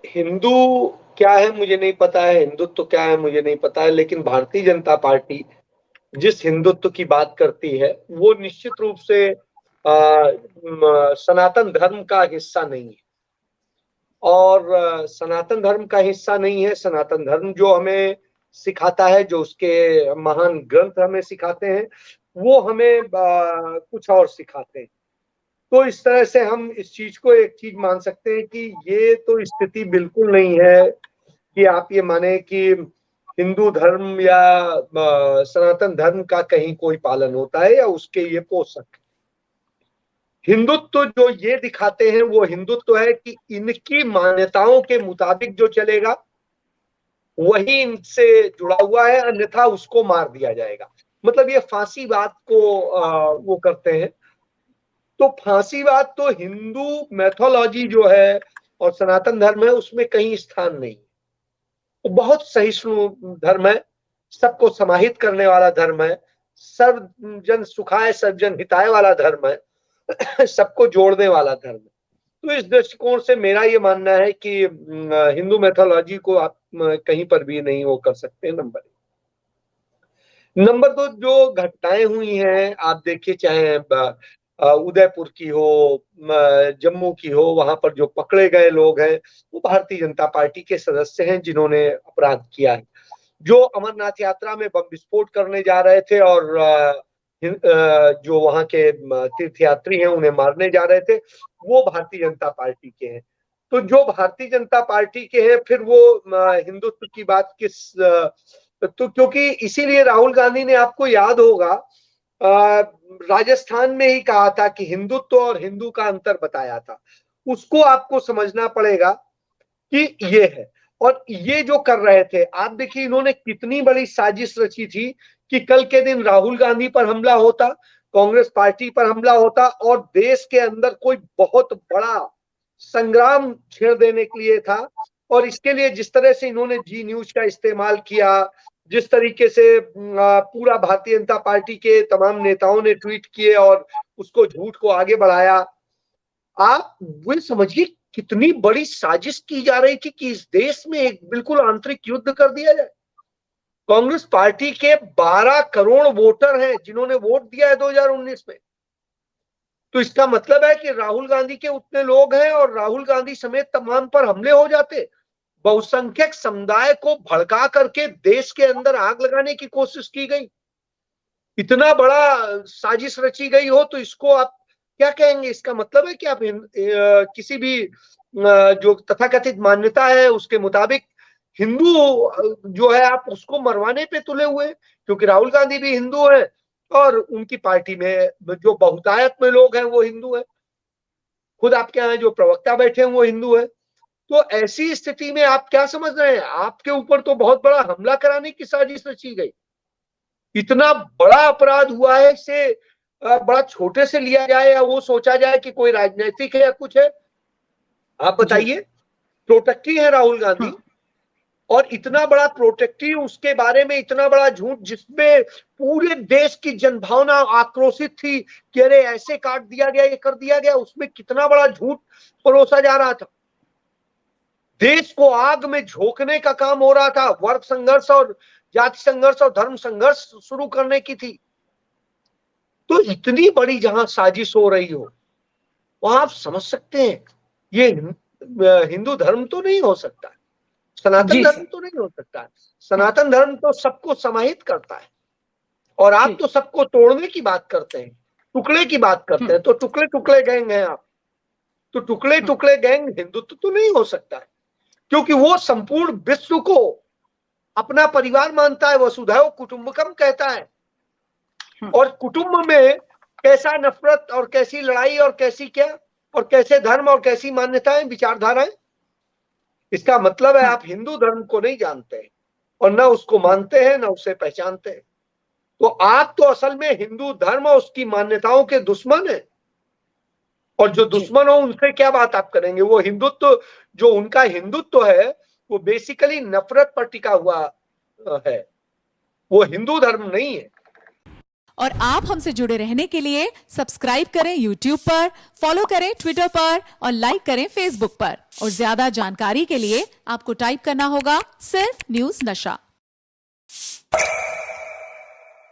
हिंदू क्या है मुझे नहीं पता है, हिंदुत्व क्या है मुझे नहीं पता है, लेकिन भारतीय जनता पार्टी जिस हिंदुत्व की बात करती है वो निश्चित रूप से सनातन धर्म का हिस्सा नहीं है। और सनातन धर्म का हिस्सा नहीं है। सनातन धर्म जो हमें सिखाता है, जो उसके महान ग्रंथ हमें सिखाते हैं, वो हमें कुछ और सिखाते हैं। तो इस तरह से हम इस चीज को एक चीज मान सकते हैं कि ये तो स्थिति बिल्कुल नहीं है कि आप ये माने कि हिंदू धर्म या सनातन धर्म का कहीं कोई पालन होता है या उसके ये पोषक। हिंदुत्व जो ये दिखाते हैं वो हिंदुत्व है कि इनकी मान्यताओं के मुताबिक जो चलेगा वही इनसे जुड़ा हुआ है, अन्यथा उसको मार दिया जाएगा। मतलब ये फांसीवाद को वो करते हैं। तो फांसीवाद तो हिंदू मैथोलॉजी जो है और सनातन धर्म है उसमें कहीं स्थान नहीं। वो बहुत सहिष्णु धर्म है, सबको समाहित करने वाला धर्म है, सर्व जन सुखाय सर्वजन हिताय वाला धर्म है, सबको जोड़ने वाला धर्म है। तो इस दृष्टिकोण से मेरा ये मानना है कि हिंदू मैथोलॉजी को आप कहीं पर भी नहीं वो कर सकते। नंबर एक। नंबर दो, जो घटनाएं हुई हैं आप देखिए, चाहे उदयपुर की हो, जम्मू की हो, वहां पर जो पकड़े गए लोग हैं वो भारतीय जनता पार्टी के सदस्य हैं जिन्होंने अपराध किया है। जो अमरनाथ यात्रा में बम विस्फोट करने जा रहे थे और जो वहां के तीर्थयात्री हैं उन्हें मारने जा रहे थे, वो भारतीय जनता पार्टी के हैं। तो जो भारतीय जनता पार्टी के हैं फिर वो हिंदुत्व की बात किस तो क्योंकि इसीलिए राहुल गांधी ने, आपको याद होगा, राजस्थान में ही कहा था कि हिंदुत्व और हिंदू का अंतर बताया था। उसको आपको समझना पड़ेगा कि ये है। और ये जो कर रहे थे, आप देखिए इन्होंने कितनी बड़ी साजिश रची थी कि कल के दिन राहुल गांधी पर हमला होता, कांग्रेस पार्टी पर हमला होता और देश के अंदर कोई बहुत बड़ा संग्राम छेड़ देने के लिए था। और इसके लिए जिस तरह से इन्होंने जी न्यूज का इस्तेमाल किया, जिस तरीके से पूरा भारतीय जनता पार्टी के तमाम नेताओं ने ट्वीट किए और उसको झूठ को आगे बढ़ाया, आप वो समझिए कितनी बड़ी साजिश की जा रही थी कि इस देश में एक बिल्कुल आंतरिक युद्ध कर दिया जाए। कांग्रेस पार्टी के 12 करोड़ वोटर हैं जिन्होंने वोट दिया है 2019 में। तो इसका मतलब है कि राहुल गांधी के उतने लोग हैं और राहुल गांधी समेत तमाम पर हमले हो जाते। बहुसंख्यक समुदाय को भड़का करके देश के अंदर आग लगाने की कोशिश की गई। इतना बड़ा साजिश रची गई हो तो इसको आप क्या कहेंगे? इसका मतलब है कि आप किसी भी जो तथाकथित मान्यता है उसके मुताबिक हिंदू जो है आप उसको मरवाने पे तुले हुए, क्योंकि राहुल गांधी भी हिंदू है और उनकी पार्टी में जो बहुतायत में लोग हैं वो हिंदू है। खुद आपके यहाँ जो प्रवक्ता बैठे हैं वो हिंदू है। तो ऐसी स्थिति में आप क्या समझ रहे हैं? आपके ऊपर तो बहुत बड़ा हमला कराने की साजिश रची गई। इतना बड़ा अपराध हुआ है, इसे बड़ा छोटे से लिया जाए या वो सोचा जाए कि कोई राजनीतिक है या कुछ है? आप जी। बताइए। प्रोटेक्टी है राहुल गांधी हाँ। और इतना बड़ा प्रोटेक्टी, उसके बारे में इतना बड़ा झूठ जिसमें पूरे देश की जनभावना आक्रोशित थी कि अरे ऐसे काट दिया गया, ये कर दिया गया, उसमें कितना बड़ा झूठ परोसा जा रहा था। देश को आग में झोंकने का काम हो रहा था, वर्ग संघर्ष और जाति संघर्ष और धर्म संघर्ष शुरू करने की थी। तो इतनी बड़ी जहां साजिश हो रही हो वहां आप समझ सकते हैं ये हिंदू धर्म तो नहीं हो सकता, सनातन जी धर्म सर। तो नहीं हो सकता है। हाँ। सनातन धर्म तो सबको समाहित करता है और आप जी। तो सबको तोड़ने की बात करते हैं, टुकड़े की बात करते हम्म। हैं। तो टुकड़े टुकड़े गैंग हैं आप। तो टुकड़े हम्म। टुकड़े गैंग हिंदुत्व तो नहीं हो सकता है, क्योंकि वो संपूर्ण विश्व को अपना परिवार मानता है, वसुधैव कुटुंबकम कहता है। हम्म। और कुटुंब में कैसा नफरत और कैसी लड़ाई और कैसी क्या और कैसे धर्म और कैसी मान्यताएं विचारधाराएं। इसका मतलब है हम्म। आप हिंदू धर्म को नहीं जानते हैं और न उसको हम्म। मानते हैं न उसे पहचानते हैं। तो आप तो असल में हिंदू धर्म और उसकी मान्यताओं के दुश्मन है। और जो जी। दुश्मन हो उनसे क्या बात आप करेंगे? वो हिंदुत्व, जो उनका हिंदुत्व है वो बेसिकली नफरत पर टिका हुआ है, वो हिंदू धर्म नहीं है। और आप हमसे जुड़े रहने के लिए सब्सक्राइब करें YouTube पर, फॉलो करें ट्विटर पर और लाइक करें Facebook पर। और ज्यादा जानकारी के लिए आपको टाइप करना होगा सिर्फ न्यूज नशा।